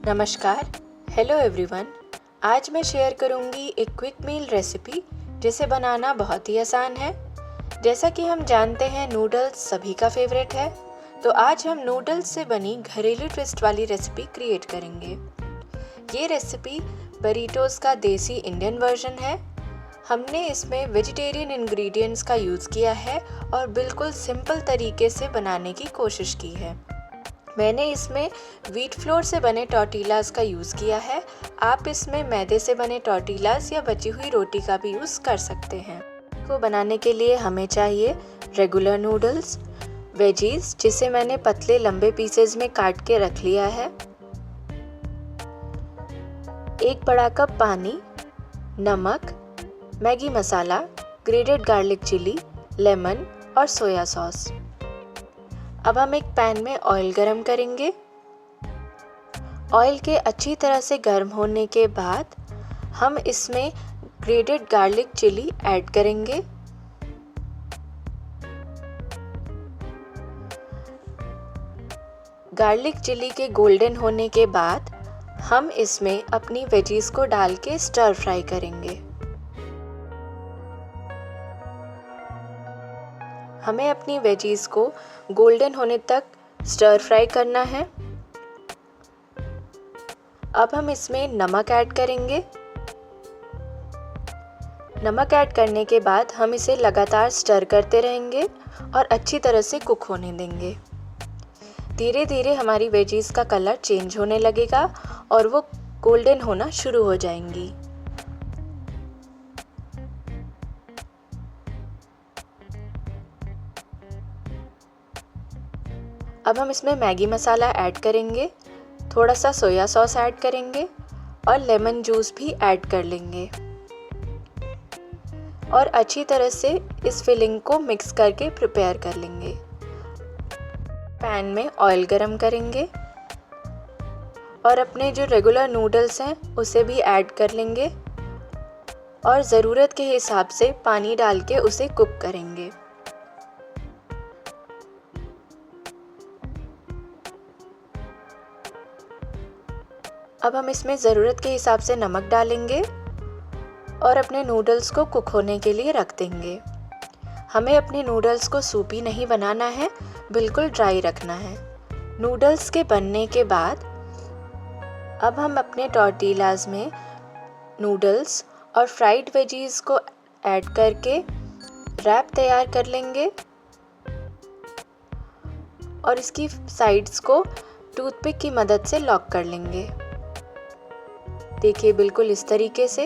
नमस्कार, hello everyone. आज मैं शेयर करूंगी एक क्विक मील रेसिपी जिसे बनाना बहुत ही आसान है। जैसा कि हम जानते हैं नूडल्स सभी का फेवरेट है, तो आज हम नूडल्स से बनी घरेलू ट्विस्ट वाली रेसिपी क्रिएट करेंगे। ये रेसिपी बरीटोस का देसी इंडियन वर्जन है। हमने इसमें वेजिटेरियन इंग्रेडिएंट्स का यूज़ किया है और बिल्कुल सिंपल तरीके से बनाने की कोशिश की है। मैंने इसमें व्हीट फ्लोर से बने टॉर्टिलास का यूज़ किया है। आप इसमें मैदे से बने टॉर्टिलास या बची हुई रोटी का भी यूज़ कर सकते हैं। को बनाने के लिए हमें चाहिए रेगुलर नूडल्स, वेजीज जिसे मैंने पतले लंबे पीसेस में काट के रख लिया है, एक बड़ा कप पानी, नमक, मैगी मसाला, ग्रेटेड गार्लिक चिली, लेमन और सोया सॉस। अब हम एक पैन में ऑयल गरम करेंगे। ऑयल के अच्छी तरह से गर्म होने के बाद हम इसमें ग्रेटेड गार्लिक चिली ऐड करेंगे। गार्लिक चिली के गोल्डन होने के बाद हम इसमें अपनी वेजीज को डाल के स्टर फ्राई करेंगे। हमें अपनी वेजीज को गोल्डन होने तक स्टर फ्राई करना है। अब हम इसमें नमक ऐड करेंगे। नमक ऐड करने के बाद हम इसे लगातार स्टर करते रहेंगे और अच्छी तरह से कुक होने देंगे। धीरे धीरे हमारी वेजीज का कलर चेंज होने लगेगा और वो गोल्डन होना शुरू हो जाएंगी। अब हम इसमें मैगी मसाला ऐड करेंगे, थोड़ा सा सोया सॉस ऐड करेंगे और लेमन जूस भी ऐड कर लेंगे और अच्छी तरह से इस फिलिंग को मिक्स करके प्रिपेयर कर लेंगे। पैन में ऑयल गरम करेंगे और अपने जो रेगुलर नूडल्स हैं उसे भी ऐड कर लेंगे और ज़रूरत के हिसाब से पानी डाल के उसे कुक करेंगे। अब हम इसमें ज़रूरत के हिसाब से नमक डालेंगे और अपने नूडल्स को कुक होने के लिए रख देंगे। हमें अपने नूडल्स को सूपी नहीं बनाना है, बिल्कुल ड्राई रखना है। नूडल्स के बनने के बाद अब हम अपने टॉर्टिलास में नूडल्स और फ्राइड वेजीज को ऐड करके रैप तैयार कर लेंगे और इसकी साइड्स को टूथपिक की मदद से लॉक कर लेंगे। देखिए बिल्कुल इस तरीके से।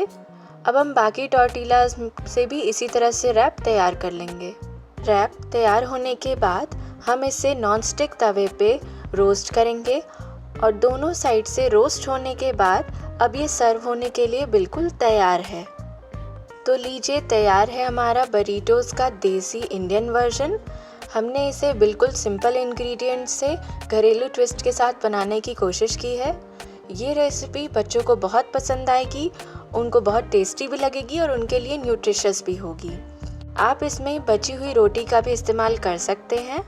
अब हम बाकी टॉर्टिलास से भी इसी तरह से रैप तैयार कर लेंगे। रैप तैयार होने के बाद हम इसे नॉनस्टिक तवे पे रोस्ट करेंगे और दोनों साइड से रोस्ट होने के बाद अब ये सर्व होने के लिए बिल्कुल तैयार है। तो लीजिए तैयार है हमारा बरीटोस का देसी इंडियन वर्जन। हमने इसे बिल्कुल सिंपल इंग्रेडिएंट्स से घरेलू ट्विस्ट के साथ बनाने की कोशिश की है। ये रेसिपी बच्चों को बहुत पसंद आएगी, उनको बहुत टेस्टी भी लगेगी और उनके लिए न्यूट्रिशियस भी होगी। आप इसमें बची हुई रोटी का भी इस्तेमाल कर सकते हैं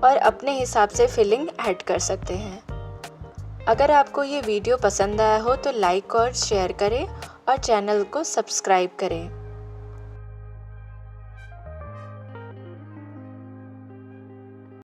और अपने हिसाब से फिलिंग ऐड कर सकते हैं। अगर आपको ये वीडियो पसंद आया हो तो लाइक और शेयर करें और चैनल को सब्सक्राइब करें।